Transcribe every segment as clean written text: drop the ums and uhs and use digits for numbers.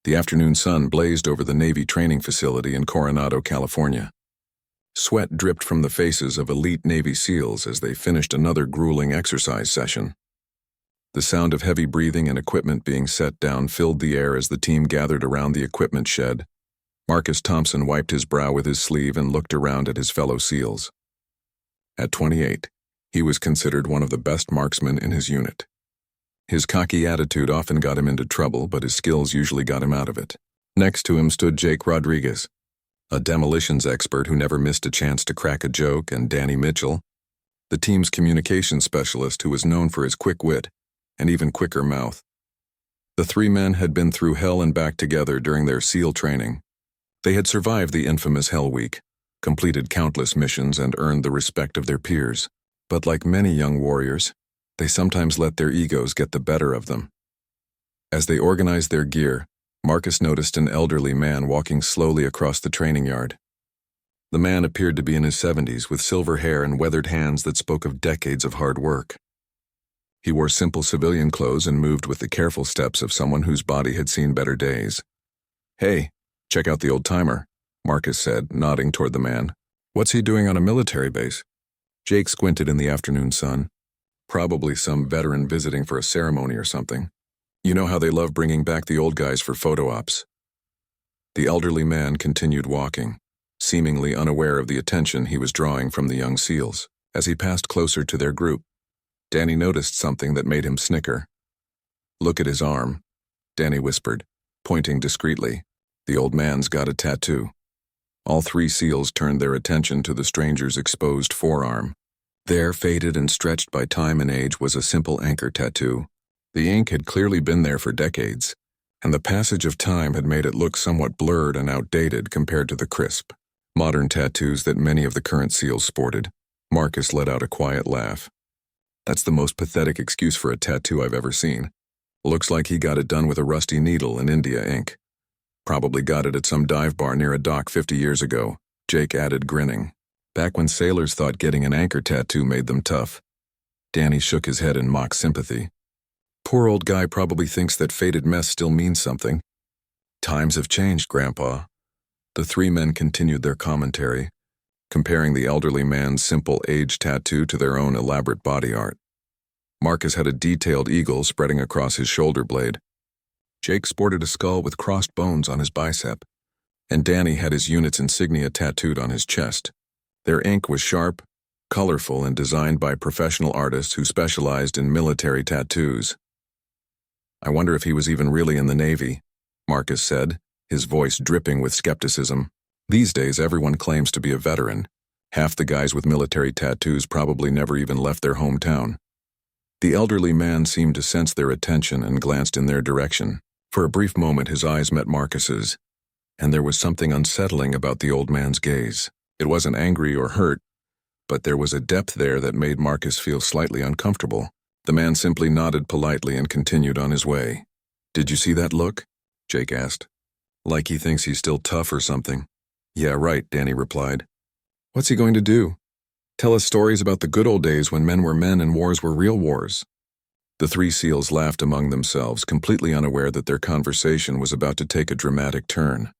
The afternoon sun blazed over the Navy training facility in Coronado, California. Sweat dripped from the faces of elite Navy SEALs as they finished another grueling exercise session. The sound of heavy breathing and equipment being set down filled the air as the team gathered around the equipment shed. Marcus Thompson wiped his brow with his sleeve and looked around at his fellow SEALs. At 28, he was considered one of the best marksmen in his unit. His cocky attitude often got him into trouble, but his skills usually got him out of it. Next to him stood Jake Rodriguez, a demolitions expert who never missed a chance to crack a joke, and Danny Mitchell, the team's communications specialist who was known for his quick wit and even quicker mouth. The three men had been through hell and back together during their SEAL training. They had survived the infamous Hell Week, completed countless missions, and earned the respect of their peers. But like many young warriors, they sometimes let their egos get the better of them. As they organized their gear, Marcus noticed an elderly man walking slowly across the training yard. The man appeared to be in his 70s with silver hair and weathered hands that spoke of decades of hard work. He wore simple civilian clothes and moved with the careful steps of someone whose body had seen better days. "Hey, check out the old-timer," Marcus said, nodding toward the man. "What's he doing on a military base?" Jake squinted in the afternoon sun. "Probably some veteran visiting for a ceremony or something. You know how they love bringing back the old guys for photo ops." The elderly man continued walking, seemingly unaware of the attention he was drawing from the young SEALs. As he passed closer to their group, Danny noticed something that made him snicker. "Look at his arm," Danny whispered, pointing discreetly. "The old man's got a tattoo." All three SEALs turned their attention to the stranger's exposed forearm. There, faded and stretched by time and age, was a simple anchor tattoo. The ink had clearly been there for decades, and the passage of time had made it look somewhat blurred and outdated compared to the crisp, modern tattoos that many of the current SEALs sported. Marcus let out a quiet laugh. "That's the most pathetic excuse for a tattoo I've ever seen. Looks like he got it done with a rusty needle and India ink. Probably got it at some dive bar near a dock 50 years ago," Jake added, grinning. "Back when sailors thought getting an anchor tattoo made them tough." Danny shook his head in mock sympathy. "Poor old guy probably thinks that faded mess still means something." "Times have changed, Grandpa." The three men continued their commentary, comparing the elderly man's simple age tattoo to their own elaborate body art. Marcus had a detailed eagle spreading across his shoulder blade. Jake sported a skull with crossed bones on his bicep, and Danny had his unit's insignia tattooed on his chest. Their ink was sharp, colorful, and designed by professional artists who specialized in military tattoos. "I wonder if he was even really in the Navy," Marcus said, his voice dripping with skepticism. "These days, everyone claims to be a veteran. Half the guys with military tattoos probably never even left their hometown." The elderly man seemed to sense their attention and glanced in their direction. For a brief moment, his eyes met Marcus's, and there was something unsettling about the old man's gaze. It wasn't angry or hurt, but there was a depth there that made Marcus feel slightly uncomfortable. The man simply nodded politely and continued on his way. "Did you see that look?" Jake asked. "Like he thinks he's still tough or something." "Yeah, right," Danny replied. "What's he going to do? Tell us stories about the good old days when men were men and wars were real wars?" The three SEALs laughed among themselves, completely unaware that their conversation was about to take a dramatic turn.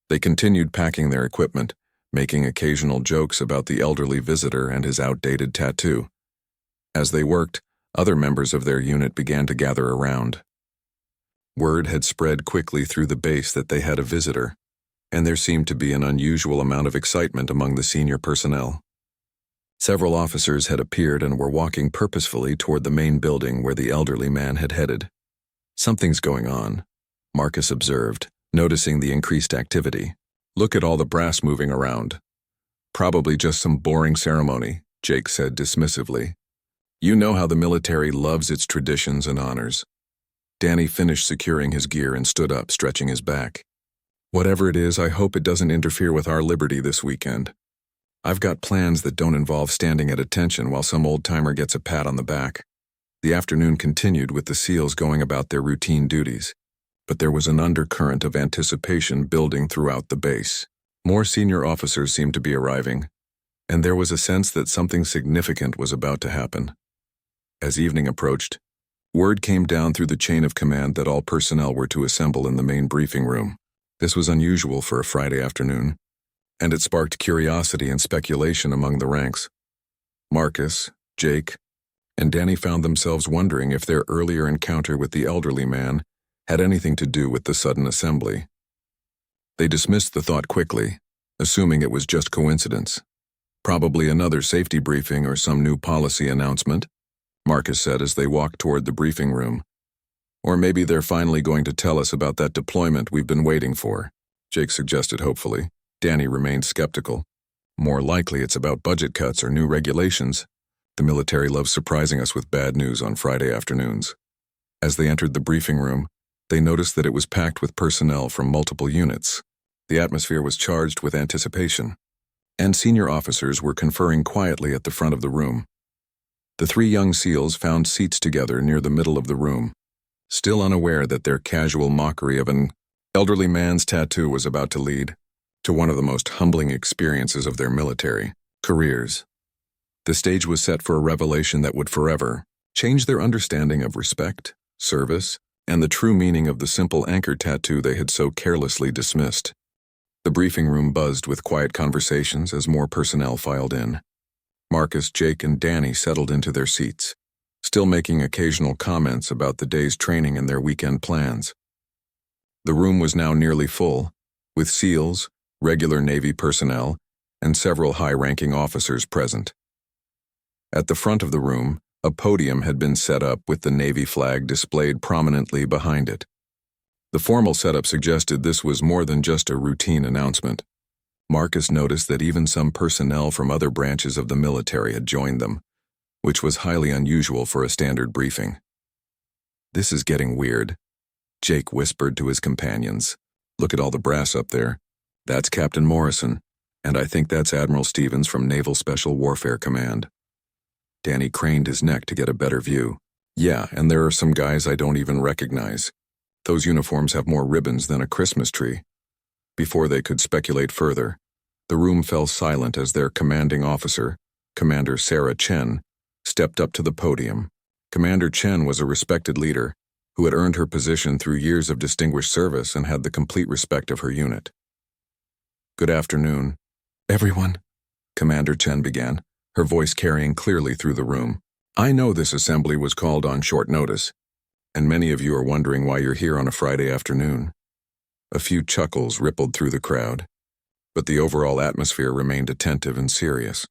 They continued packing their equipment, making occasional jokes about the elderly visitor and his outdated tattoo. As they worked, other members of their unit began to gather around. Word had spread quickly through the base that they had a visitor, and there seemed to be an unusual amount of excitement among the senior personnel. Several officers had appeared and were walking purposefully toward the main building where the elderly man had headed. "Something's going on," Marcus observed, noticing the increased activity. "Look at all the brass moving around." "Probably just some boring ceremony," Jake said dismissively. "You know how the military loves its traditions and honors." Danny finished securing his gear and stood up, stretching his back. "Whatever it is, I hope it doesn't interfere with our liberty this weekend. I've got plans that don't involve standing at attention while some old-timer gets a pat on the back." The afternoon continued with the SEALs going about their routine duties, but there was an undercurrent of anticipation building throughout the base. More senior officers seemed to be arriving, and there was a sense that something significant was about to happen. As evening approached, Word came down through the chain of command that all personnel were to assemble in the main briefing room. This was unusual for a Friday afternoon, and it sparked curiosity and speculation among the ranks. Marcus, Jake, and Danny found themselves wondering if their earlier encounter with the elderly man had anything to do with the sudden assembly. They dismissed the thought quickly, assuming it was just coincidence. Probably another safety briefing or some new policy announcement, Marcus said as they walked toward the briefing room. Or maybe they're finally going to tell us about that deployment we've been waiting for, Jake suggested hopefully. Danny remained skeptical. More likely it's about budget cuts or new regulations. The military loves surprising us with bad news on Friday afternoons. As they entered the briefing room, they noticed that it was packed with personnel from multiple units. The atmosphere was charged with anticipation, and senior officers were conferring quietly at the front of the room. The three young SEALs found seats together near the middle of the room, still unaware that their casual mockery of an elderly man's tattoo was about to lead to one of the most humbling experiences of their military careers. The stage was set for a revelation that would forever change their understanding of respect, service, and the true meaning of the simple anchor tattoo they had so carelessly dismissed. The briefing room buzzed with quiet conversations as more personnel filed in. Marcus, Jake, and Danny settled into their seats, still making occasional comments about the day's training and their weekend plans. The room was now nearly full, with SEALs, regular Navy personnel, and several high-ranking officers present. At the front of the room, a podium had been set up with the Navy flag displayed prominently behind it. The formal setup suggested this was more than just a routine announcement. Marcus noticed that even some personnel from other branches of the military had joined them, which was highly unusual for a standard briefing. "This is getting weird," Jake whispered to his companions. "Look at all the brass up there. That's Captain Morrison, and I think that's Admiral Stevens from Naval Special Warfare Command." Danny craned his neck to get a better view. "Yeah, and there are some guys I don't even recognize. Those uniforms have more ribbons than a Christmas tree." Before they could speculate further, the room fell silent as their commanding officer, Commander Sarah Chen, stepped up to the podium. Commander Chen was a respected leader who had earned her position through years of distinguished service and had the complete respect of her unit. "Good afternoon, everyone," Commander Chen began, her voice carrying clearly through the room. "I know this assembly was called on short notice, and many of you are wondering why you're here on a Friday afternoon." A few chuckles rippled through the crowd, but the overall atmosphere remained attentive and serious.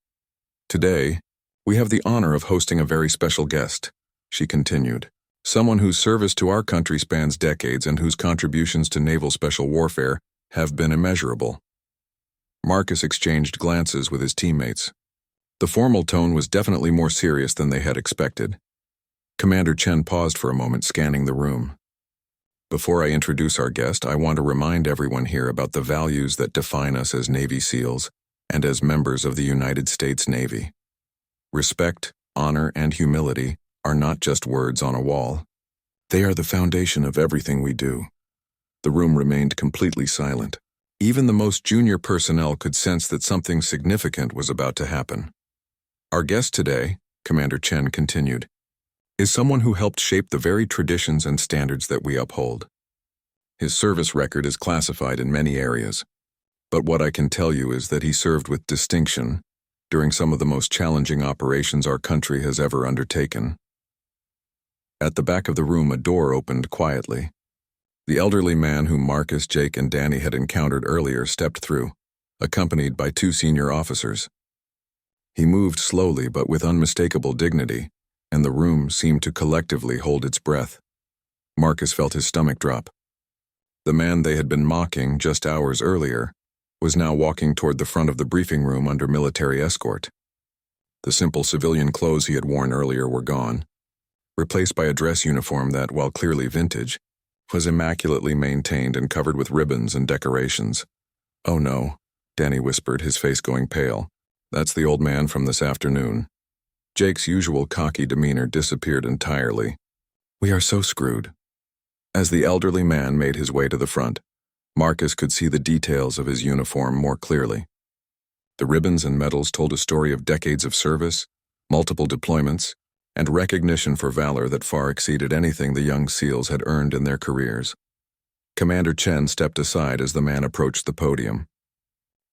"Today, we have the honor of hosting a very special guest," she continued, "someone whose service to our country spans decades and whose contributions to naval special warfare have been immeasurable." Marcus exchanged glances with his teammates. The formal tone was definitely more serious than they had expected. Commander Chen paused for a moment, scanning the room. "Before I introduce our guest, I want to remind everyone here about the values that define us as Navy SEALs and as members of the United States Navy. Respect, honor, and humility are not just words on a wall. They are the foundation of everything we do." The room remained completely silent. Even the most junior personnel could sense that something significant was about to happen. "Our guest today," Commander Chen continued, "is someone who helped shape the very traditions and standards that we uphold. His service record is classified in many areas, but what I can tell you is that he served with distinction during some of the most challenging operations our country has ever undertaken." At the back of the room, a door opened quietly. The elderly man whom Marcus, Jake, and Danny had encountered earlier stepped through, accompanied by two senior officers. He moved slowly but with unmistakable dignity, and the room seemed to collectively hold its breath. Marcus felt his stomach drop. The man they had been mocking just hours earlier was now walking toward the front of the briefing room under military escort. The simple civilian clothes he had worn earlier were gone, replaced by a dress uniform that, while clearly vintage, was immaculately maintained and covered with ribbons and decorations. "Oh no," Danny whispered, his face going pale. "That's the old man from this afternoon." Jake's usual cocky demeanor disappeared entirely. "We are so screwed." As the elderly man made his way to the front, Marcus could see the details of his uniform more clearly. The ribbons and medals told a story of decades of service, multiple deployments, and recognition for valor that far exceeded anything the young SEALs had earned in their careers. Commander Chen stepped aside as the man approached the podium.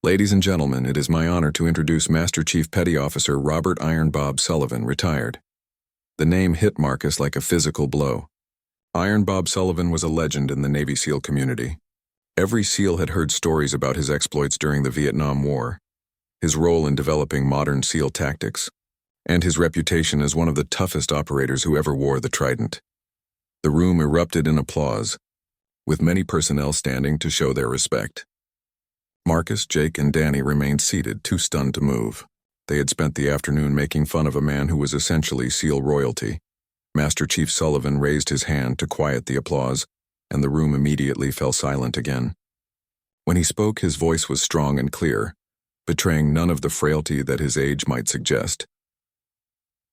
"Ladies and gentlemen, it is my honor to introduce Master Chief Petty Officer Robert Iron Bob Sullivan, retired." The name hit Marcus like a physical blow. Iron Bob Sullivan was a legend in the Navy SEAL community. Every SEAL had heard stories about his exploits during the Vietnam War, his role in developing modern SEAL tactics, and his reputation as one of the toughest operators who ever wore the trident. The room erupted in applause, with many personnel standing to show their respect. Marcus, Jake, and Danny remained seated, too stunned to move. They had spent the afternoon making fun of a man who was essentially SEAL royalty. Master Chief Sullivan raised his hand to quiet the applause, and the room immediately fell silent again. When he spoke, his voice was strong and clear, betraying none of the frailty that his age might suggest.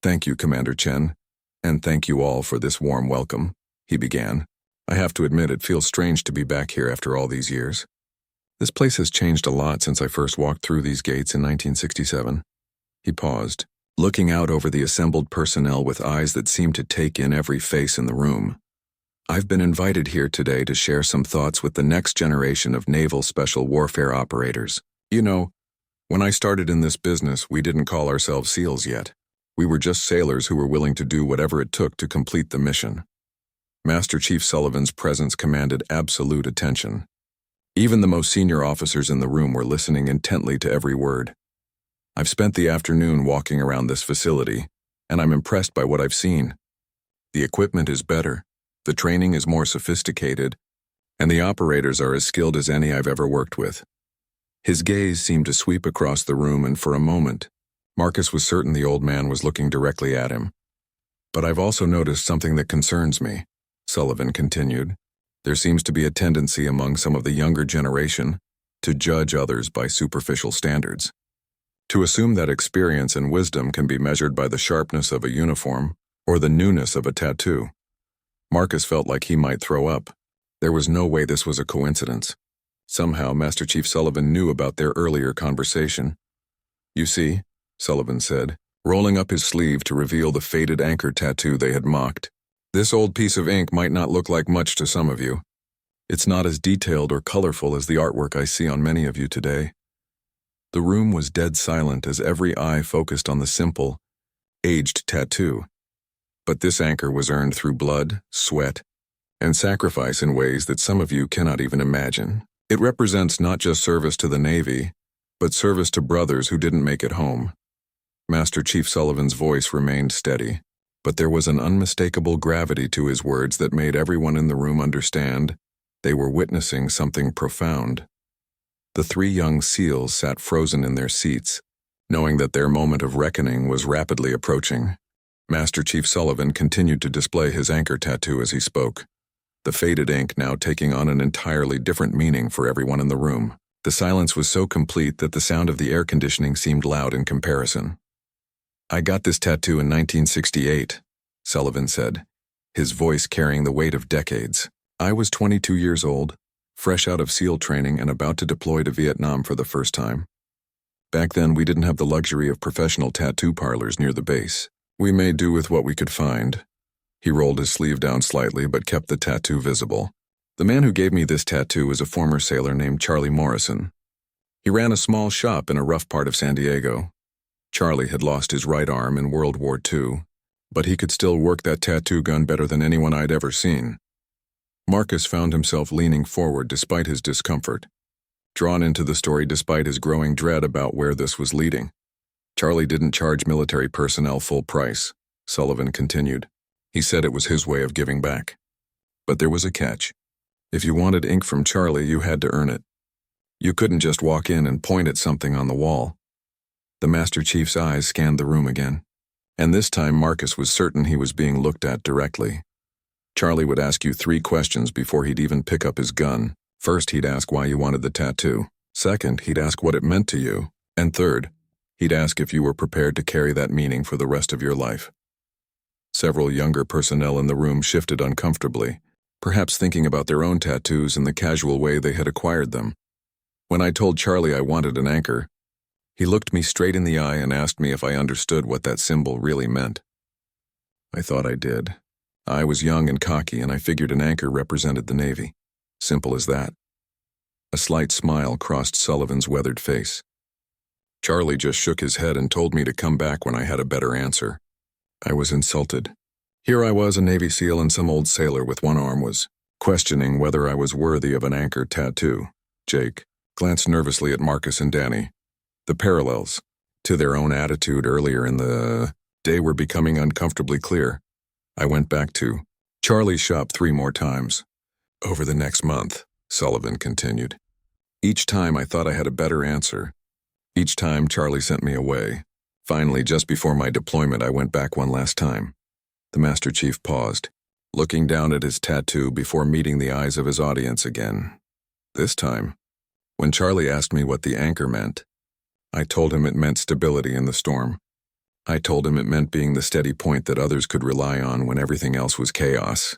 "Thank you, Commander Chen, and thank you all for this warm welcome," he began. "I have to admit it feels strange to be back here after all these years. This place has changed a lot since I first walked through these gates in 1967. He paused, looking out over the assembled personnel with eyes that seemed to take in every face in the room. "I've been invited here today to share some thoughts with the next generation of naval special warfare operators. You know, when I started in this business, we didn't call ourselves SEALs yet. We were just sailors who were willing to do whatever it took to complete the mission." Master Chief Sullivan's presence commanded absolute attention. Even the most senior officers in the room were listening intently to every word. "I've spent the afternoon walking around this facility, and I'm impressed by what I've seen. The equipment is better, the training is more sophisticated, and the operators are as skilled as any I've ever worked with." His gaze seemed to sweep across the room, and for a moment, Marcus was certain the old man was looking directly at him. "But I've also noticed something that concerns me," Sullivan continued. "There seems to be a tendency among some of the younger generation to judge others by superficial standards. To assume that experience and wisdom can be measured by the sharpness of a uniform or the newness of a tattoo." Marcus felt like he might throw up. There was no way this was a coincidence. Somehow, Master Chief Sullivan knew about their earlier conversation. "You see," Sullivan said, rolling up his sleeve to reveal the faded anchor tattoo they had mocked. "This old piece of ink might not look like much to some of you. It's not as detailed or colorful as the artwork I see on many of you today." The room was dead silent as every eye focused on the simple, aged tattoo. But this anchor was earned through blood, sweat, and sacrifice in ways that some of you cannot even imagine. It represents not just service to the Navy, but service to brothers who didn't make it home. Master Chief Sullivan's voice remained steady, but there was an unmistakable gravity to his words that made everyone in the room understand they were witnessing something profound. The three young SEALs sat frozen in their seats, knowing that their moment of reckoning was rapidly approaching. Master Chief Sullivan continued to display his anchor tattoo as he spoke, the faded ink now taking on an entirely different meaning for everyone in the room. The silence was so complete that the sound of the air conditioning seemed loud in comparison. "I got this tattoo in 1968, Sullivan said, his voice carrying the weight of decades. "I was 22 years old, fresh out of SEAL training and about to deploy to Vietnam for the first time. Back then, we didn't have the luxury of professional tattoo parlors near the base. We made do with what we could find." He rolled his sleeve down slightly but kept the tattoo visible. "The man who gave me this tattoo was a former sailor named Charlie Morrison. He ran a small shop in a rough part of San Diego. Charlie had lost his right arm in World War II, but he could still work that tattoo gun better than anyone I'd ever seen." Marcus found himself leaning forward despite his discomfort, drawn into the story despite his growing dread about where this was leading. "Charlie didn't charge military personnel full price," Sullivan continued. "He said it was his way of giving back. But there was a catch. If you wanted ink from Charlie, you had to earn it. You couldn't just walk in and point at something on the wall." The Master Chief's eyes scanned the room again, and this time Marcus was certain he was being looked at directly. "Charlie would ask you 3 questions before he'd even pick up his gun. First, he'd ask why you wanted the tattoo. Second, he'd ask what it meant to you. And third, he'd ask if you were prepared to carry that meaning for the rest of your life." Several younger personnel in the room shifted uncomfortably, perhaps thinking about their own tattoos and the casual way they had acquired them. "When I told Charlie I wanted an anchor, he looked me straight in the eye and asked me if I understood what that symbol really meant. I thought I did. I was young and cocky, and I figured an anchor represented the Navy. Simple as that. A slight smile crossed Sullivan's weathered face. Charlie just shook his head and told me to come back when I had a better answer. I was insulted. Here I was, a Navy SEAL, and some old sailor with one arm was questioning whether I was worthy of an anchor tattoo. Jake glanced nervously at Marcus and Danny. The parallels to their own attitude earlier in the day were becoming uncomfortably clear. I went back to Charlie's shop 3 more times. Over the next month, Sullivan continued. Each time I thought I had a better answer. Each time Charlie sent me away. Finally, just before my deployment, I went back one last time. The Master Chief paused, looking down at his tattoo before meeting the eyes of his audience again. This time, when Charlie asked me what the anchor meant, I told him it meant stability in the storm. I told him it meant being the steady point that others could rely on when everything else was chaos.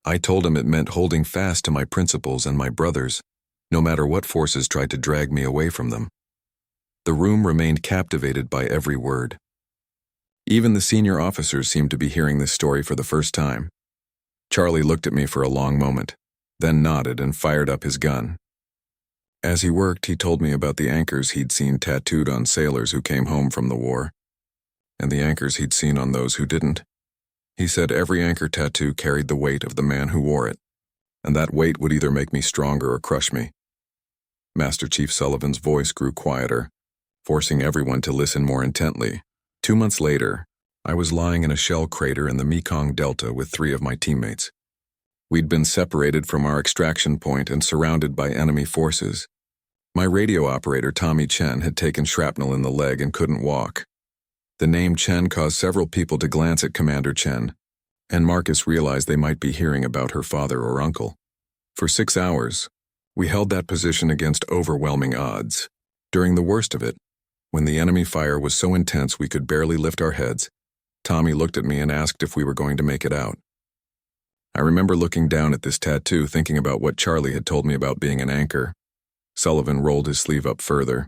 I told him it meant holding fast to my principles and my brothers, no matter what forces tried to drag me away from them. The room remained captivated by every word. Even the senior officers seemed to be hearing this story for the first time. Charlie looked at me for a long moment, then nodded and fired up his gun. As he worked, he told me about the anchors he'd seen tattooed on sailors who came home from the war, and the anchors he'd seen on those who didn't. He said every anchor tattoo carried the weight of the man who wore it, and that weight would either make me stronger or crush me. Master Chief Sullivan's voice grew quieter, forcing everyone to listen more intently. 2 months later, I was lying in a shell crater in the Mekong Delta with 3 of my teammates. We'd been separated from our extraction point and surrounded by enemy forces. My radio operator, Tommy Chen, had taken shrapnel in the leg and couldn't walk. The name Chen caused several people to glance at Commander Chen, and Marcus realized they might be hearing about her father or uncle. For 6 hours, we held that position against overwhelming odds. During the worst of it, when the enemy fire was so intense we could barely lift our heads, Tommy looked at me and asked if we were going to make it out. I remember looking down at this tattoo, thinking about what Charlie had told me about being an anchor. Sullivan rolled his sleeve up further,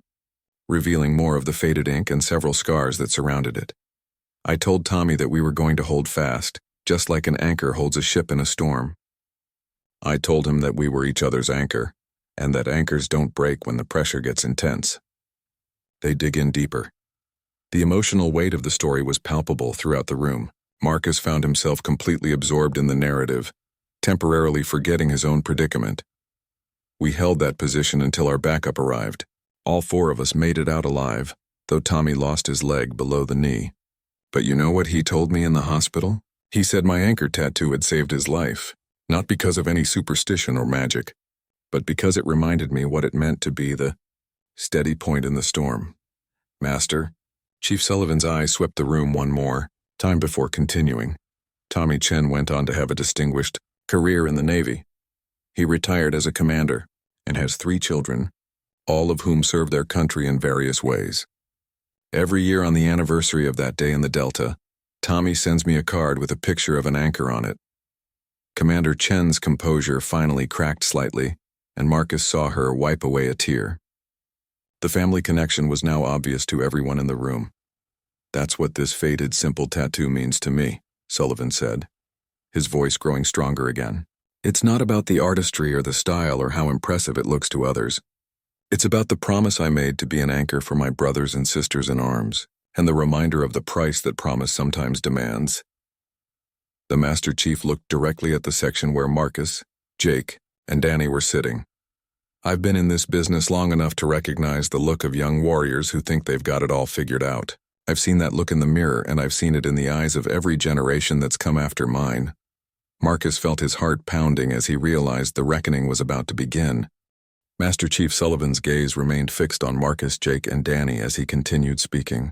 revealing more of the faded ink and several scars that surrounded it. I told Tommy that we were going to hold fast, just like an anchor holds a ship in a storm. I told him that we were each other's anchor, and that anchors don't break when the pressure gets intense. They dig in deeper. The emotional weight of the story was palpable throughout the room. Marcus found himself completely absorbed in the narrative, temporarily forgetting his own predicament. We held that position until our backup arrived. All 4 of us made it out alive, though Tommy lost his leg below the knee. But you know what he told me in the hospital? He said my anchor tattoo had saved his life, not because of any superstition or magic, but because it reminded me what it meant to be the steady point in the storm. Master, Chief Sullivan's eye swept the room one more time before continuing. Tommy Chen went on to have a distinguished career in the Navy. He retired as a commander and has 3 children, all of whom serve their country in various ways. Every year on the anniversary of that day in the Delta, Tommy sends me a card with a picture of an anchor on it. Commander Chen's composure finally cracked slightly, and Marcus saw her wipe away a tear. The family connection was now obvious to everyone in the room. That's what this faded, simple tattoo means to me, Sullivan said, his voice growing stronger again. It's not about the artistry or the style or how impressive it looks to others. It's about the promise I made to be an anchor for my brothers and sisters in arms, and the reminder of the price that promise sometimes demands. The Master Chief looked directly at the section where Marcus, Jake, and Danny were sitting. I've been in this business long enough to recognize the look of young warriors who think they've got it all figured out. I've seen that look in the mirror, and I've seen it in the eyes of every generation that's come after mine. Marcus felt his heart pounding as he realized the reckoning was about to begin. Master Chief Sullivan's gaze remained fixed on Marcus, Jake, and Danny as he continued speaking.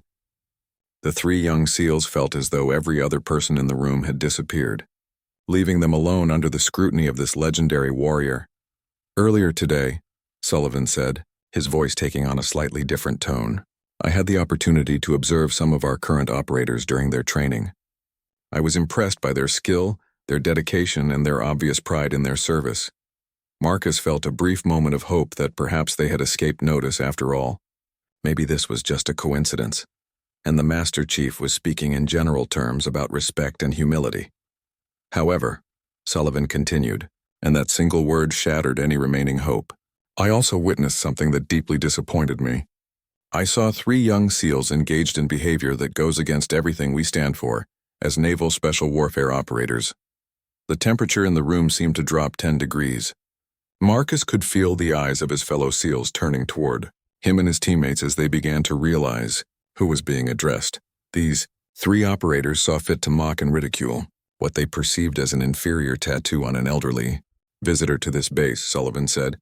The 3 young SEALs felt as though every other person in the room had disappeared, leaving them alone under the scrutiny of this legendary warrior. Earlier today, Sullivan said, his voice taking on a slightly different tone, I had the opportunity to observe some of our current operators during their training. I was impressed by their skill, their dedication, and their obvious pride in their service. Marcus felt a brief moment of hope that perhaps they had escaped notice after all. Maybe this was just a coincidence. and the Master Chief was speaking in general terms about respect and humility. However, Sullivan continued, and that single word shattered any remaining hope. I also witnessed something that deeply disappointed me. I saw 3 young SEALs engaged in behavior that goes against everything we stand for as naval special warfare operators. The temperature in the room seemed to drop 10 degrees. Marcus could feel the eyes of his fellow SEALs turning toward him and his teammates as they began to realize who was being addressed. These 3 operators saw fit to mock and ridicule what they perceived as an inferior tattoo on an elderly visitor to this base, Sullivan said,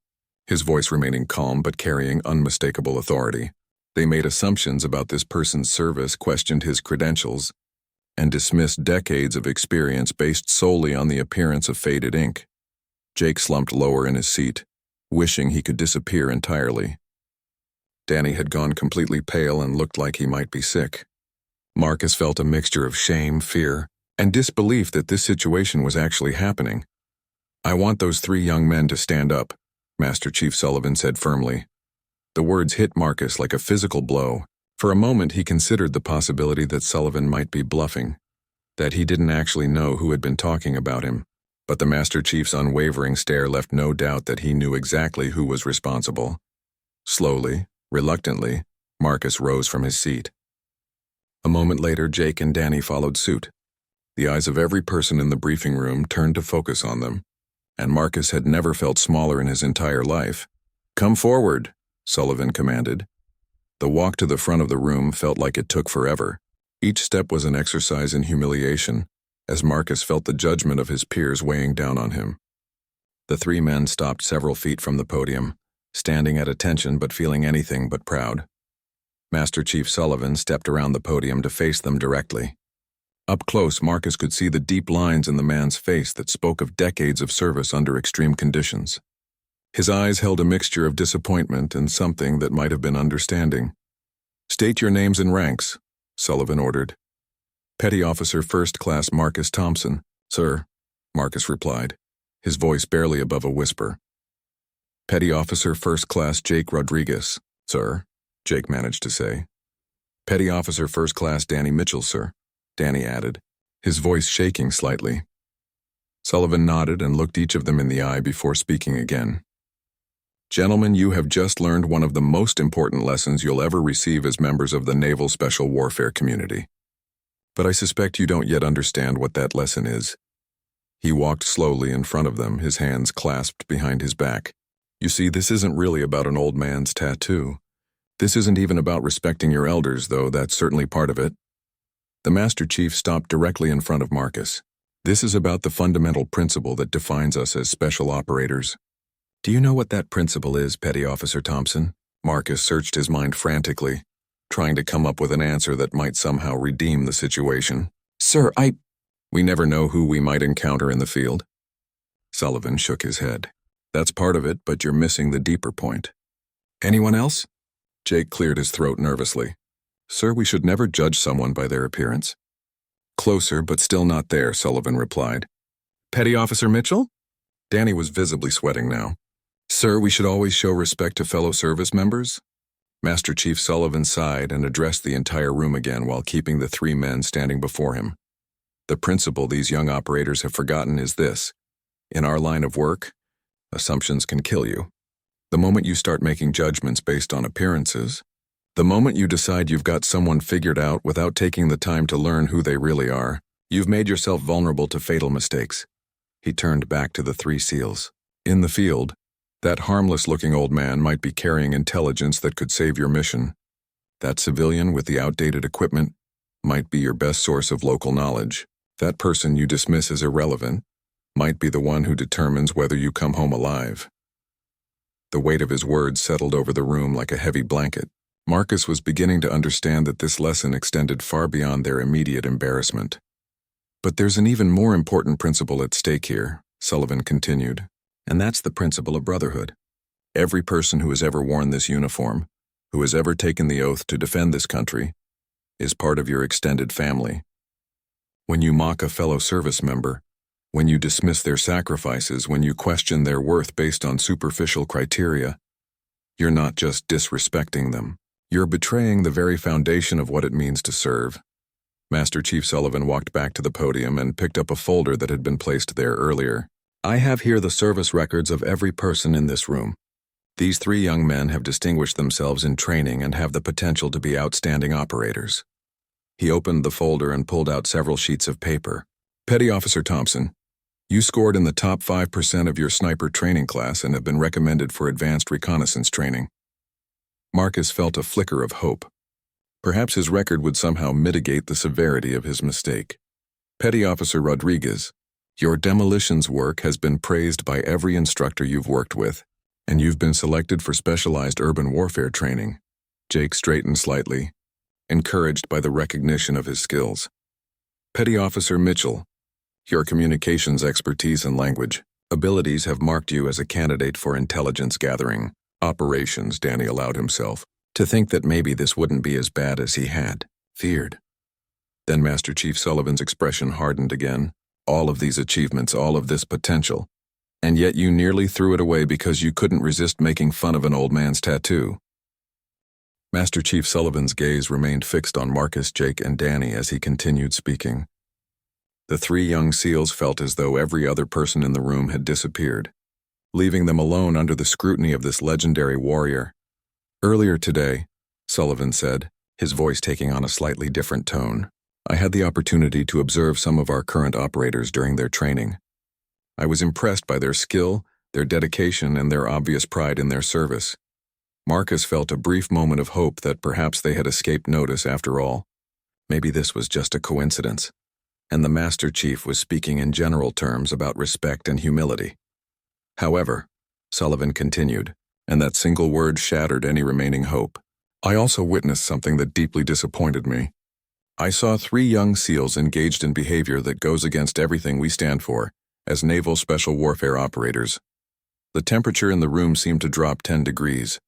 his voice remaining calm but carrying unmistakable authority. They made assumptions about this person's service, questioned his credentials, and dismissed decades of experience based solely on the appearance of faded ink. Jake slumped lower in his seat, wishing he could disappear entirely. Danny had gone completely pale and looked like he might be sick. Marcus felt a mixture of shame, fear, and disbelief that this situation was actually happening. I want those 3 young men to stand up, Master Chief Sullivan said firmly. The words hit Marcus like a physical blow. For a moment he considered the possibility that Sullivan might be bluffing, that he didn't actually know who had been talking about him, but the Master Chief's unwavering stare left no doubt that he knew exactly who was responsible. Slowly, reluctantly, Marcus rose from his seat. A moment later, Jake and Danny followed suit. The eyes of every person in the briefing room turned to focus on them, and Marcus had never felt smaller in his entire life. "Come forward," Sullivan commanded. The walk to the front of the room felt like it took forever. Each step was an exercise in humiliation, as Marcus felt the judgment of his peers weighing down on him. The 3 men stopped several feet from the podium, standing at attention but feeling anything but proud. Master Chief Sullivan stepped around the podium to face them directly. Up close, Marcus could see the deep lines in the man's face that spoke of decades of service under extreme conditions. His eyes held a mixture of disappointment and something that might have been understanding. "State your names and ranks," Sullivan ordered. "Petty Officer First Class Marcus Thompson." "Sir," Marcus replied, his voice barely above a whisper. "Petty Officer First Class Jake Rodriguez." "Sir," Jake managed to say. "Petty Officer First Class Danny Mitchell, sir," Danny added, his voice shaking slightly. Sullivan nodded and looked each of them in the eye before speaking again. "Gentlemen, you have just learned one of the most important lessons you'll ever receive as members of the Naval Special Warfare community. But I suspect you don't yet understand what that lesson is." He walked slowly in front of them, his hands clasped behind his back. "You see, this isn't really about an old man's tattoo. This isn't even about respecting your elders, though that's certainly part of it." The Master Chief stopped directly in front of Marcus. "This is about the fundamental principle that defines us as special operators." "Do you know what that principle is, Petty Officer Thompson?" Marcus searched his mind frantically, trying to come up with an answer that might somehow redeem the situation. "Sir, We never know who we might encounter in the field." Sullivan shook his head. "That's part of it, but you're missing the deeper point." "Anyone else?" Jake cleared his throat nervously. "Sir, we should never judge someone by their appearance." "Closer, but still not there," Sullivan replied. "Petty Officer Mitchell?" Danny was visibly sweating now. "Sir, we should always show respect to fellow service members." Master Chief Sullivan sighed and addressed the entire room again while keeping the 3 men standing before him. "The principle these young operators have forgotten is this. In our line of work, assumptions can kill you. The moment you start making judgments based on appearances, the moment you decide you've got someone figured out without taking the time to learn who they really are, you've made yourself vulnerable to fatal mistakes." He turned back to the 3 SEALs. "In the field, that harmless-looking old man might be carrying intelligence that could save your mission. That civilian with the outdated equipment might be your best source of local knowledge. That person you dismiss as irrelevant might be the one who determines whether you come home alive." The weight of his words settled over the room like a heavy blanket. Marcus was beginning to understand that this lesson extended far beyond their immediate embarrassment. "But there's an even more important principle at stake here," Sullivan continued, "and that's the principle of brotherhood. Every person who has ever worn this uniform, who has ever taken the oath to defend this country, is part of your extended family. When you mock a fellow service member, when you dismiss their sacrifices, when you question their worth based on superficial criteria, you're not just disrespecting them, You're betraying the very foundation of what it means to serve. Master Chief Sullivan walked back to the podium and picked up a folder that had been placed there earlier. I have here the service records of every person in this room. These 3 young men have distinguished themselves in training and have the potential to be outstanding operators. He opened the folder and pulled out several sheets of paper. Petty Officer Thompson, you scored in the top 5% of your sniper training class and have been recommended for advanced reconnaissance training. Marcus felt a flicker of hope. Perhaps his record would somehow mitigate the severity of his mistake. Petty Officer Rodriguez, your demolitions work has been praised by every instructor you've worked with, and you've been selected for specialized urban warfare training. Jake straightened slightly, encouraged by the recognition of his skills. Petty Officer Mitchell, your communications expertise and language abilities have marked you as a candidate for intelligence gathering operations. Danny allowed himself to think that maybe this wouldn't be as bad as he had feared. Then Master Chief Sullivan's expression hardened again. All of these achievements, all of this potential, and yet you nearly threw it away because you couldn't resist making fun of an old man's tattoo. Master Chief Sullivan's gaze remained fixed on Marcus, Jake, and Danny as he continued speaking. The 3 young SEALs felt as though every other person in the room had disappeared, leaving them alone under the scrutiny of this legendary warrior. Earlier today, Sullivan said, his voice taking on a slightly different tone, I had the opportunity to observe some of our current operators during their training. I was impressed by their skill, their dedication, and their obvious pride in their service. Marcus felt a brief moment of hope that perhaps they had escaped notice after all. Maybe this was just a coincidence, and the Master Chief was speaking in general terms about respect and humility. However, Sullivan continued, and that single word shattered any remaining hope. I also witnessed something that deeply disappointed me. I saw 3 young SEALs engaged in behavior that goes against everything we stand for as naval special warfare operators. The temperature in the room seemed to drop 10 degrees.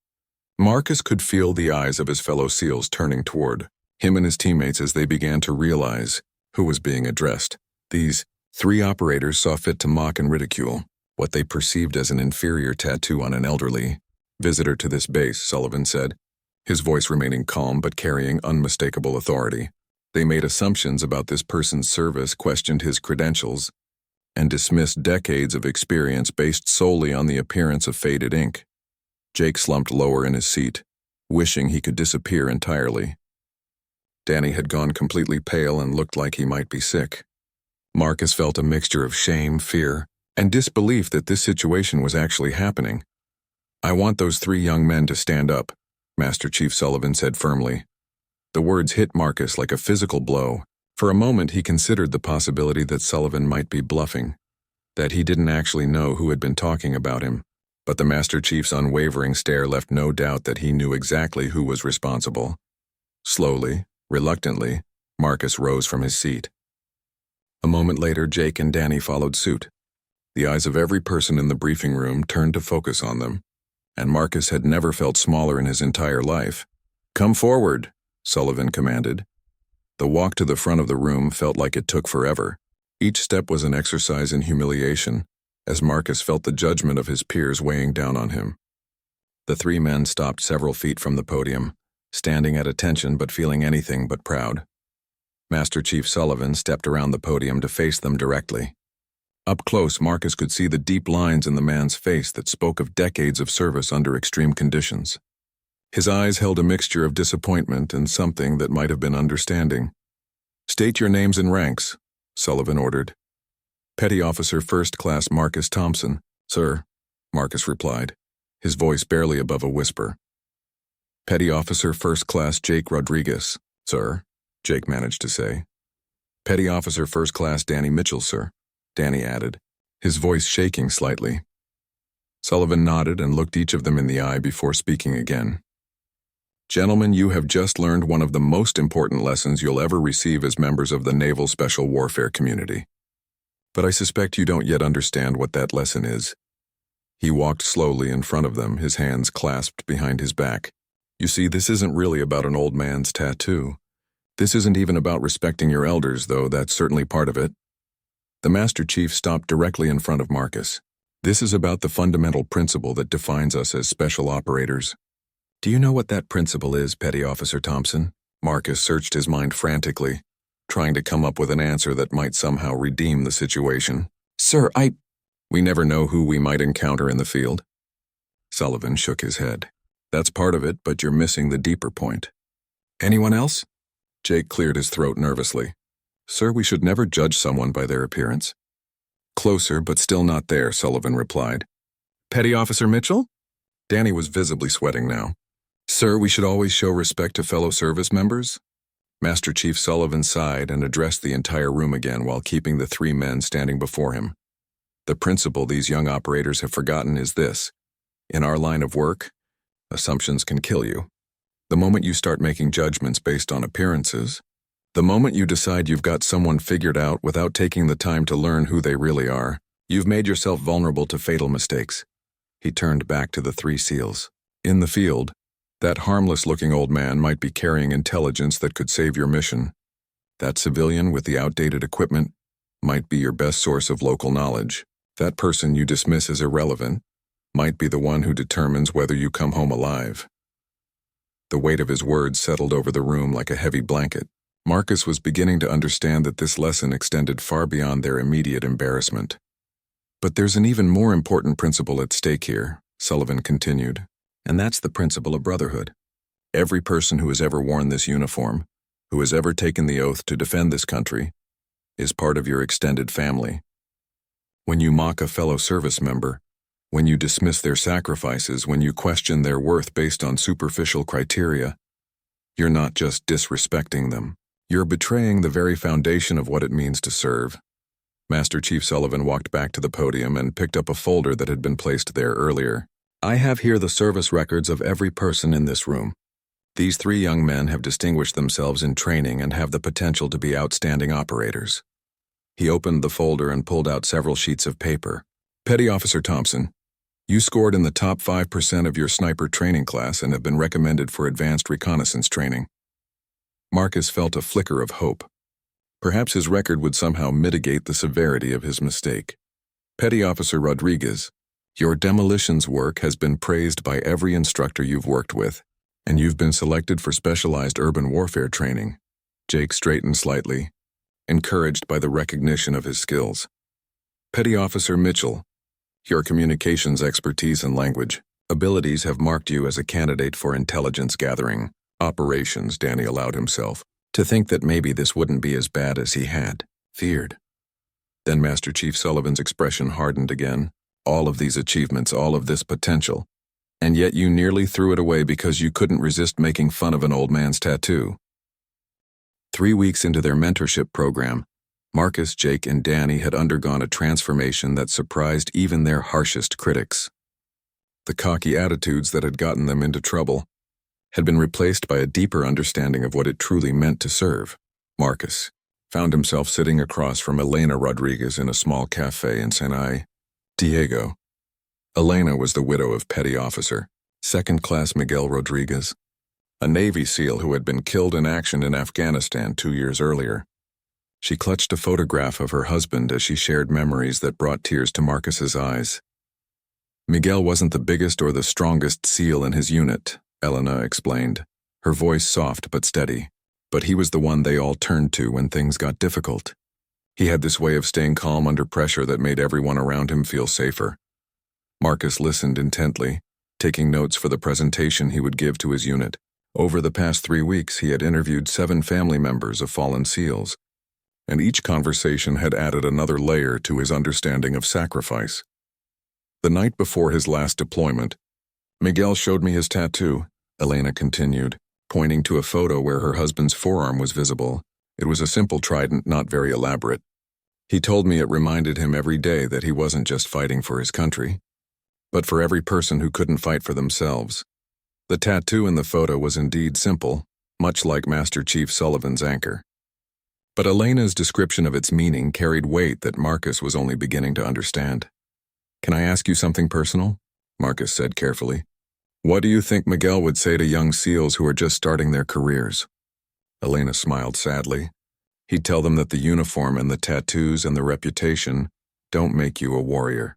Marcus could feel the eyes of his fellow SEALs turning toward him and his teammates as they began to realize who was being addressed. These 3 operators saw fit to mock and ridicule what they perceived as an inferior tattoo on an elderly visitor to this base, Sullivan said, his voice remaining calm but carrying unmistakable authority. They made assumptions about this person's service, questioned his credentials, and dismissed decades of experience based solely on the appearance of faded ink. Jake slumped lower in his seat, wishing he could disappear entirely. Danny had gone completely pale and looked like he might be sick. Marcus felt a mixture of shame, fear, and disbelief that this situation was actually happening. I want those 3 young men to stand up, Master Chief Sullivan said firmly. The words hit Marcus like a physical blow. For a moment he considered the possibility that Sullivan might be bluffing, that he didn't actually know who had been talking about him, but the Master Chief's unwavering stare left no doubt that he knew exactly who was responsible. Slowly, reluctantly, Marcus rose from his seat. A moment later, Jake and Danny followed suit. The eyes of every person in the briefing room turned to focus on them, and Marcus had never felt smaller in his entire life. Come forward, Sullivan commanded. The walk to the front of the room felt like it took forever. Each step was an exercise in humiliation, as Marcus felt the judgment of his peers weighing down on him. The 3 men stopped several feet from the podium, standing at attention but feeling anything but proud. Master Chief Sullivan stepped around the podium to face them directly. Up close, Marcus could see the deep lines in the man's face that spoke of decades of service under extreme conditions. His eyes held a mixture of disappointment and something that might have been understanding. State your names and ranks, Sullivan ordered. Petty Officer First Class Marcus Thompson, sir, Marcus replied, his voice barely above a whisper. Petty Officer First Class Jake Rodriguez, sir, Jake managed to say. Petty Officer First Class Danny Mitchell, sir, Danny added, his voice shaking slightly. Sullivan nodded and looked each of them in the eye before speaking again. Gentlemen, you have just learned one of the most important lessons you'll ever receive as members of the Naval Special Warfare community. But I suspect you don't yet understand what that lesson is. He walked slowly in front of them, his hands clasped behind his back. You see, this isn't really about an old man's tattoo. This isn't even about respecting your elders, though that's certainly part of it. The Master Chief stopped directly in front of Marcus. This is about the fundamental principle that defines us as special operators. Do you know what that principle is, Petty Officer Thompson? Marcus searched his mind frantically, trying to come up with an answer that might somehow redeem the situation. Sir, We never know who we might encounter in the field. Sullivan shook his head. That's part of it, but you're missing the deeper point. Anyone else? Jake cleared his throat nervously. Sir, we should never judge someone by their appearance. Closer, but still not there, Sullivan replied. Petty Officer Mitchell? Danny was visibly sweating now. Sir, we should always show respect to fellow service members. Master Chief Sullivan sighed and addressed the entire room again while keeping the three men standing before him. The principle these young operators have forgotten is this. In our line of work, assumptions can kill you. The moment you start making judgments based on appearances, the moment you decide you've got someone figured out without taking the time to learn who they really are, you've made yourself vulnerable to fatal mistakes. He turned back to the three SEALs. In the field, that harmless-looking old man might be carrying intelligence that could save your mission. That civilian with the outdated equipment might be your best source of local knowledge. That person you dismiss as irrelevant might be the one who determines whether you come home alive. The weight of his words settled over the room like a heavy blanket. Marcus was beginning to understand that this lesson extended far beyond their immediate embarrassment. But there's an even more important principle at stake here, Sullivan continued, and that's the principle of brotherhood. Every person who has ever worn this uniform, who has ever taken the oath to defend this country, is part of your extended family. When you mock a fellow service member, when you dismiss their sacrifices, when you question their worth based on superficial criteria, you're not just disrespecting them. You're betraying the very foundation of what it means to serve. Master Chief Sullivan walked back to the podium and picked up a folder that had been placed there earlier. I have here the service records of every person in this room. These three young men have distinguished themselves in training and have the potential to be outstanding operators. He opened the folder and pulled out several sheets of paper. Petty Officer Thompson, you scored in the top 5% of your sniper training class and have been recommended for advanced reconnaissance training. Marcus felt a flicker of hope. Perhaps his record would somehow mitigate the severity of his mistake. Petty Officer Rodriguez, your demolitions work has been praised by every instructor you've worked with, and you've been selected for specialized urban warfare training. Jake straightened slightly, encouraged by the recognition of his skills. Petty Officer Mitchell, your communications expertise and language abilities have marked you as a candidate for intelligence gathering operations. Danny allowed himself to think that maybe this wouldn't be as bad as he had feared. Then Master Chief Sullivan's expression hardened again. All of these achievements, all of this potential, and yet you nearly threw it away because you couldn't resist making fun of an old man's tattoo. 3 weeks into their mentorship program, Marcus, Jake, and Danny had undergone a transformation that surprised even their harshest critics. The cocky attitudes that had gotten them into trouble had been replaced by a deeper understanding of what it truly meant to serve. Marcus found himself sitting across from Elena Rodriguez in a small cafe in San Diego. Elena was the widow of Petty Officer, Second-Class Miguel Rodriguez, a Navy SEAL who had been killed in action in Afghanistan 2 years earlier. She clutched a photograph of her husband as she shared memories that brought tears to Marcus's eyes. Miguel wasn't the biggest or the strongest SEAL in his unit, Elena explained, her voice soft but steady, but he was the one they all turned to when things got difficult. He had this way of staying calm under pressure that made everyone around him feel safer. Marcus listened intently, taking notes for the presentation he would give to his unit. Over the past 3 weeks, he had interviewed 7 family members of fallen SEALs, and each conversation had added another layer to his understanding of sacrifice. The night before his last deployment, Miguel showed me his tattoo, Elena continued, pointing to a photo where her husband's forearm was visible. It was a simple trident, not very elaborate. He told me it reminded him every day that he wasn't just fighting for his country, but for every person who couldn't fight for themselves. The tattoo in the photo was indeed simple, much like Master Chief Sullivan's anchor. But Elena's description of its meaning carried weight that Marcus was only beginning to understand. Can I ask you something personal? Marcus said carefully. What do you think Miguel would say to young SEALs who are just starting their careers? Elena smiled sadly. He'd tell them that the uniform and the tattoos and the reputation don't make you a warrior.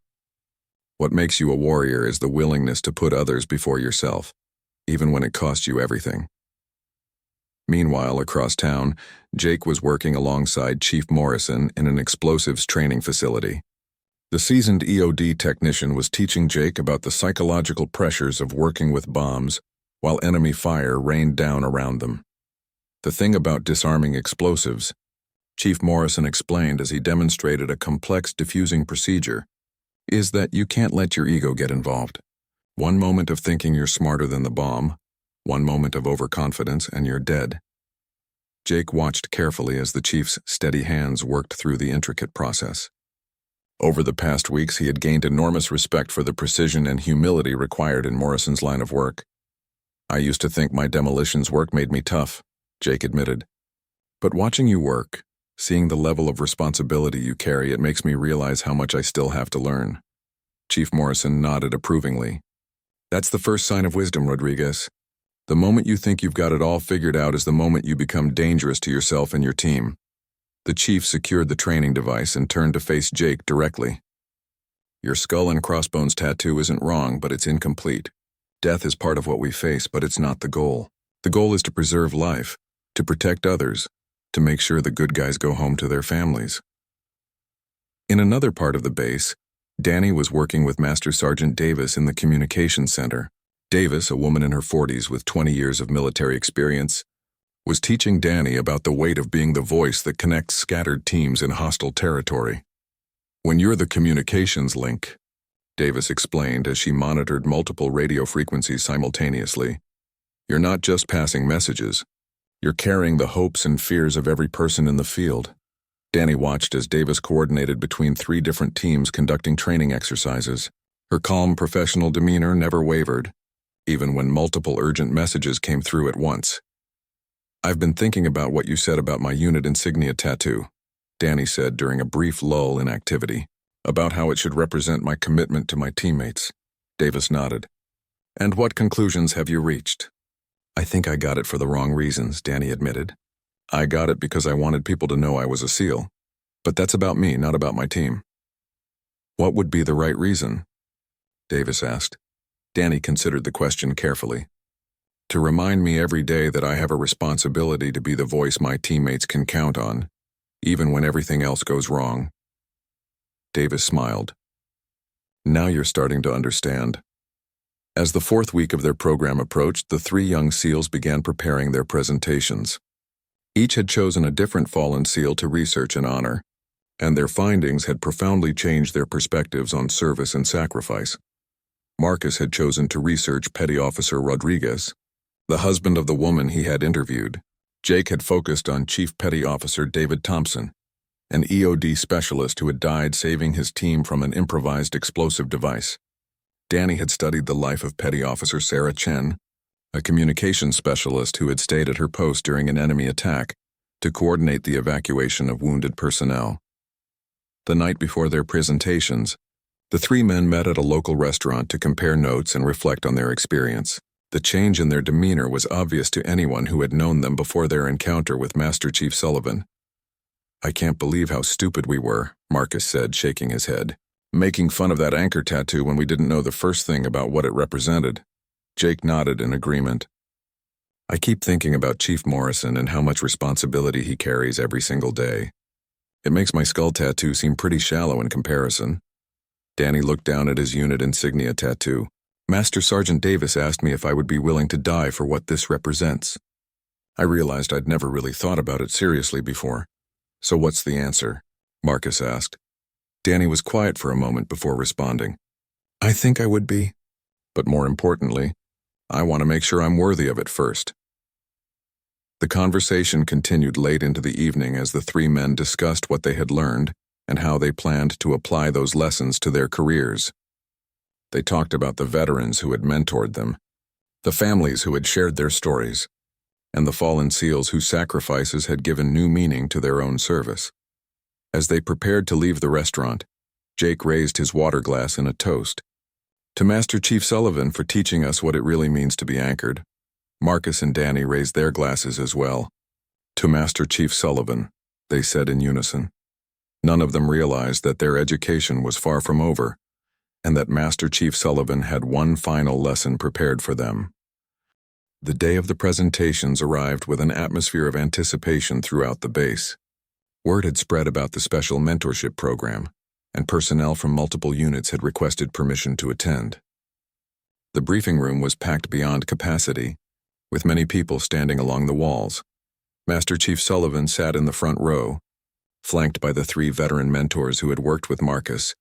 What makes you a warrior is the willingness to put others before yourself. even when it cost you everything. Meanwhile, across town, Jake was working alongside Chief Morrison in an explosives training facility. The seasoned EOD technician was teaching Jake about the psychological pressures of working with bombs while enemy fire rained down around them. The thing about disarming explosives, Chief Morrison explained as he demonstrated a complex diffusing procedure, is that you can't let your ego get involved. One moment of thinking you're smarter than the bomb, one moment of overconfidence, and you're dead. Jake watched carefully as the chief's steady hands worked through the intricate process. Over the past weeks, he had gained enormous respect for the precision and humility required in Morrison's line of work. I used to think my demolitions work made me tough, Jake admitted. But watching you work, seeing the level of responsibility you carry, it makes me realize how much I still have to learn. Chief Morrison nodded approvingly. That's the first sign of wisdom, Rodriguez. The moment you think you've got it all figured out is the moment you become dangerous to yourself and your team. The chief secured the training device and turned to face Jake directly. Your skull and crossbones tattoo isn't wrong, but it's incomplete. Death is part of what we face, but it's not the goal. The goal is to preserve life, to protect others, to make sure the good guys go home to their families. In another part of the base, Danny was working with Master Sergeant Davis in the communications center. Davis, a woman in her 40s with 20 years of military experience, was teaching Danny about the weight of being the voice that connects scattered teams in hostile territory. When you're the communications link, Davis explained as she monitored multiple radio frequencies simultaneously, you're not just passing messages, you're carrying the hopes and fears of every person in the field. Danny watched as Davis coordinated between 3 different teams conducting training exercises. Her calm, professional demeanor never wavered, even when multiple urgent messages came through at once. I've been thinking about what you said about my unit insignia tattoo, Danny said during a brief lull in activity, about how it should represent my commitment to my teammates. Davis nodded. And what conclusions have you reached? I think I got it for the wrong reasons, Danny admitted. I got it because I wanted people to know I was a SEAL. But that's about me, not about my team. What would be the right reason? Davis asked. Danny considered the question carefully. To remind me every day that I have a responsibility to be the voice my teammates can count on, even when everything else goes wrong. Davis smiled. Now you're starting to understand. As the 4th week of their program approached, the 3 young SEALs began preparing their presentations. Each had chosen a different fallen SEAL to research and honor, and their findings had profoundly changed their perspectives on service and sacrifice. Marcus had chosen to research Petty Officer Rodriguez, the husband of the woman he had interviewed. Jake had focused on Chief Petty Officer David Thompson, an EOD specialist who had died saving his team from an improvised explosive device. Danny had studied the life of Petty Officer Sarah Chen, a communications specialist who had stayed at her post during an enemy attack to coordinate the evacuation of wounded personnel. The night before their presentations, the 3 men met at a local restaurant to compare notes and reflect on their experience. The change in their demeanor was obvious to anyone who had known them before their encounter with Master Chief Sullivan. I can't believe how stupid we were, Marcus said, shaking his head. Making fun of that anchor tattoo when we didn't know the first thing about what it represented. Jake nodded in agreement. I keep thinking about Chief Morrison and how much responsibility he carries every single day. It makes my skull tattoo seem pretty shallow in comparison. Danny looked down at his unit insignia tattoo. Master Sergeant Davis asked me if I would be willing to die for what this represents. I realized I'd never really thought about it seriously before. So what's the answer? Marcus asked. Danny was quiet for a moment before responding. I think I would be. But more importantly, I want to make sure I'm worthy of it first. The conversation continued late into the evening as the 3 men discussed what they had learned and how they planned to apply those lessons to their careers. They talked about the veterans who had mentored them, the families who had shared their stories, and the fallen SEALs whose sacrifices had given new meaning to their own service. As they prepared to leave the restaurant, Jake raised his water glass in a toast. To Master Chief Sullivan for teaching us what it really means to be anchored. Marcus and Danny raised their glasses as well. To Master Chief Sullivan, they said in unison. None of them realized that their education was far from over, and that Master Chief Sullivan had one final lesson prepared for them. The day of the presentations arrived with an atmosphere of anticipation throughout the base. Word had spread about the special mentorship program, and personnel from multiple units had requested permission to attend. The briefing room was packed beyond capacity, with many people standing along the walls. Master Chief Sullivan sat in the front row, flanked by the 3 veteran mentors who had worked with Marcus,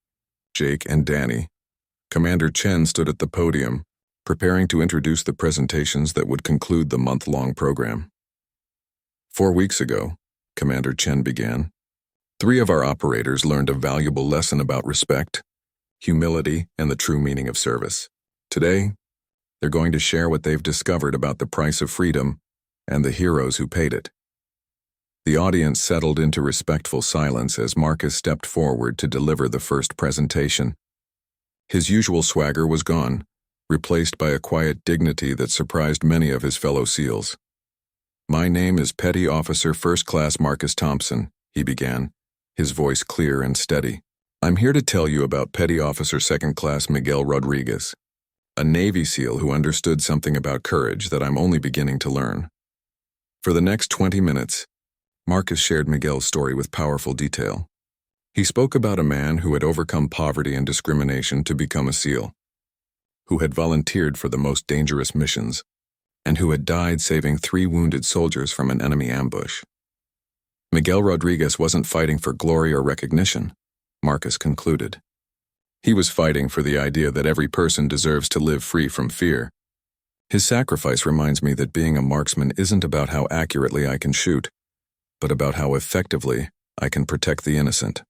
Jake, and Danny. Commander Chen stood at the podium, preparing to introduce the presentations that would conclude the month-long program. 4 weeks ago, Commander Chen began, 3 of our operators learned a valuable lesson about respect, humility, and the true meaning of service. Today, they're going to share what they've discovered about the price of freedom and the heroes who paid it. The audience settled into respectful silence as Marcus stepped forward to deliver the first presentation. His usual swagger was gone, replaced by a quiet dignity that surprised many of his fellow SEALs. "My name is Petty Officer First Class Marcus Thompson," he began, his voice clear and steady. "I'm here to tell you about Petty Officer Second Class Miguel Rodriguez, a Navy SEAL who understood something about courage that I'm only beginning to learn." For the next 20 minutes, Marcus shared Miguel's story with powerful detail. He spoke about a man who had overcome poverty and discrimination to become a SEAL, who had volunteered for the most dangerous missions, and who had died saving 3 wounded soldiers from an enemy ambush. Miguel Rodriguez wasn't fighting for glory or recognition, Marcus concluded. He was fighting for the idea that every person deserves to live free from fear. His sacrifice reminds me that being a marksman isn't about how accurately I can shoot, but about how effectively I can protect the innocent.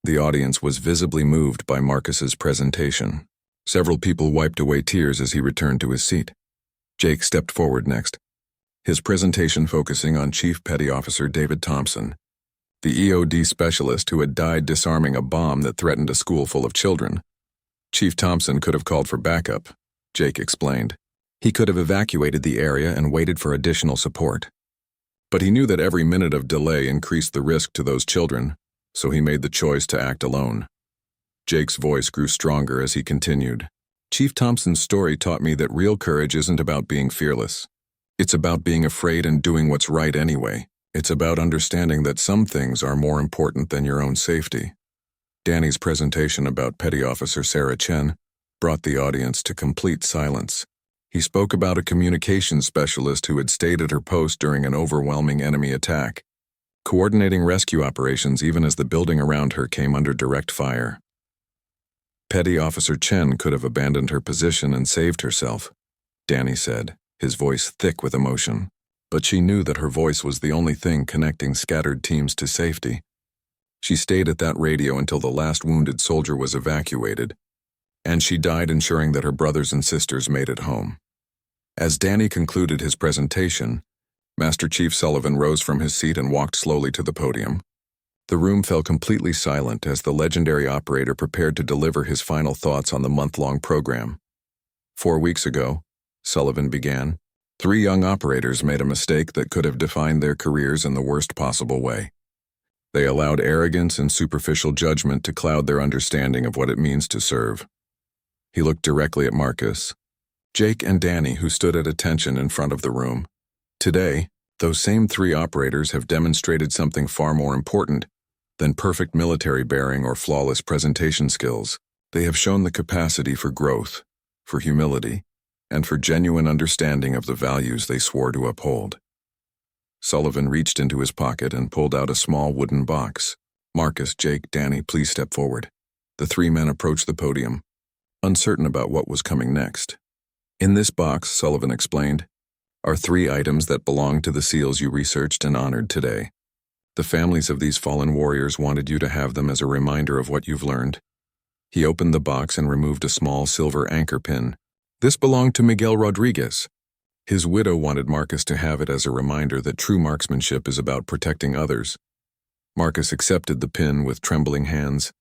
The audience was visibly moved by Marcus's presentation. Several people wiped away tears as he returned to his seat. Jake stepped forward next, his presentation focusing on Chief Petty Officer David Thompson, the EOD specialist who had died disarming a bomb that threatened a school full of children. Chief Thompson could have called for backup, Jake explained. He could have evacuated the area and waited for additional support. But he knew that every minute of delay increased the risk to those children, so he made the choice to act alone. Jake's voice grew stronger as he continued. "Chief Thompson's story taught me that real courage isn't about being fearless. It's about being afraid and doing what's right anyway. It's about understanding that some things are more important than your own safety." Danny's presentation about Petty Officer Sarah Chen brought the audience to complete silence. He spoke about a communications specialist who had stayed at her post during an overwhelming enemy attack, coordinating rescue operations even as the building around her came under direct fire. Petty Officer Chen could have abandoned her position and saved herself, Danny said, his voice thick with emotion. But she knew that her voice was the only thing connecting scattered teams to safety. She stayed at that radio until the last wounded soldier was evacuated, and she died ensuring that her brothers and sisters made it home. As Danny concluded his presentation, Master Chief Sullivan rose from his seat and walked slowly to the podium. The room fell completely silent as the legendary operator prepared to deliver his final thoughts on the month-long program. 4 weeks ago, Sullivan began, 3 young operators made a mistake that could have defined their careers in the worst possible way. They allowed arrogance and superficial judgment to cloud their understanding of what it means to serve. He looked directly at Marcus, Jake, and Danny, who stood at attention in front of the room. Today, those same 3 operators have demonstrated something far more important than perfect military bearing or flawless presentation skills. They have shown the capacity for growth, for humility, and for genuine understanding of the values they swore to uphold. Sullivan reached into his pocket and pulled out a small wooden box. "Marcus, Jake, Danny, please step forward." The 3 men approached the podium, uncertain about what was coming next. "In this box," Sullivan explained, "are 3 items that belong to the SEALs you researched and honored today. The families of these fallen warriors wanted you to have them as a reminder of what you've learned." He opened the box and removed a small silver anchor pin. "This belonged to Miguel Rodriguez. His widow wanted Marcus to have it as a reminder that true marksmanship is about protecting others." Marcus accepted the pin with trembling hands,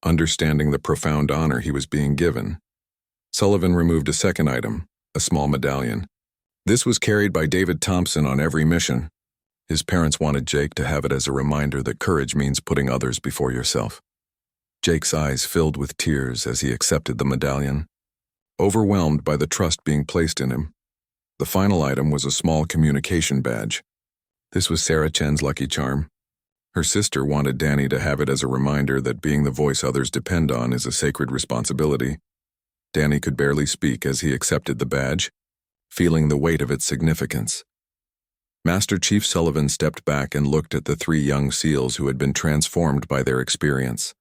understanding the profound honor he was being given. Sullivan removed a second item, a small medallion. "This was carried by David Thompson on every mission. His parents wanted Jake to have it as a reminder that courage means putting others before yourself." Jake's eyes filled with tears as he accepted the medallion, overwhelmed by the trust being placed in him. The final item was a small communication badge. This was Sarah Chen's lucky charm. Her sister wanted Danny to have it as a reminder that being the voice others depend on is a sacred responsibility. Danny could barely speak as he accepted the badge, feeling the weight of its significance. Master Chief Sullivan stepped back and looked at the 3 young SEALs who had been transformed by their experience.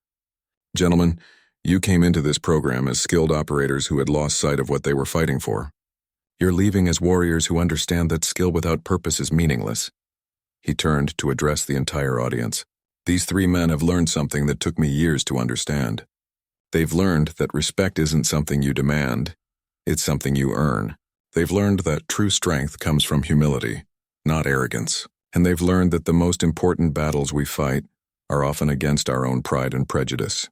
Gentlemen, you came into this program as skilled operators who had lost sight of what they were fighting for. You're leaving as warriors who understand that skill without purpose is meaningless. He turned to address the entire audience. These 3 men have learned something that took me years to understand. They've learned that respect isn't something you demand, it's something you earn. They've learned that true strength comes from humility, not arrogance. And they've learned that the most important battles we fight are often against our own pride and prejudice.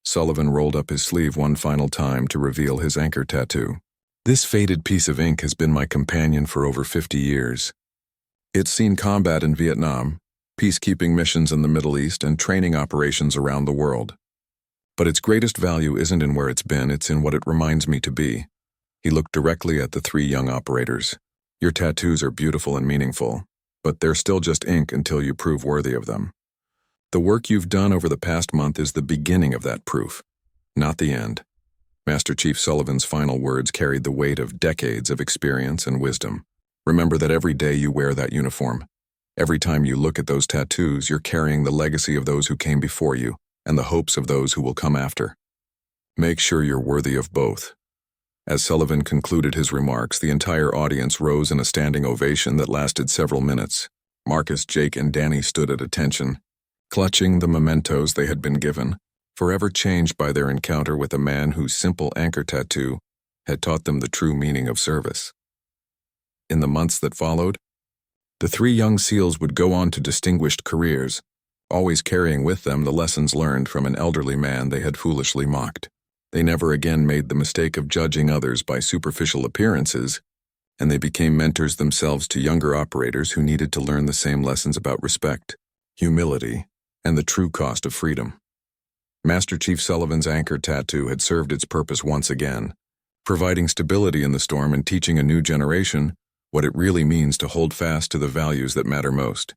Sullivan rolled up his sleeve one final time to reveal his anchor tattoo. This faded piece of ink has been my companion for over 50 years. It's seen combat in Vietnam, peacekeeping missions in the Middle East, and training operations around the world. But its greatest value isn't in where it's been, it's in what it reminds me to be. He looked directly at the 3 young operators. Your tattoos are beautiful and meaningful, but they're still just ink until you prove worthy of them. The work you've done over the past month is the beginning of that proof, not the end. Master Chief Sullivan's final words carried the weight of decades of experience and wisdom. Remember that every day you wear that uniform. Every time you look at those tattoos, you're carrying the legacy of those who came before you and the hopes of those who will come after. Make sure you're worthy of both. As Sullivan concluded his remarks, the entire audience rose in a standing ovation that lasted several minutes. Marcus, Jake, and Danny stood at attention, clutching the mementos they had been given, forever changed by their encounter with a man whose simple anchor tattoo had taught them the true meaning of service. In the months that followed, the 3 young SEALs would go on to distinguished careers, always carrying with them the lessons learned from an elderly man they had foolishly mocked. They never again made the mistake of judging others by superficial appearances, and they became mentors themselves to younger operators who needed to learn the same lessons about respect, humility, and the true cost of freedom. Master Chief Sullivan's anchor tattoo had served its purpose once again, providing stability in the storm and teaching a new generation what it really means to hold fast to the values that matter most.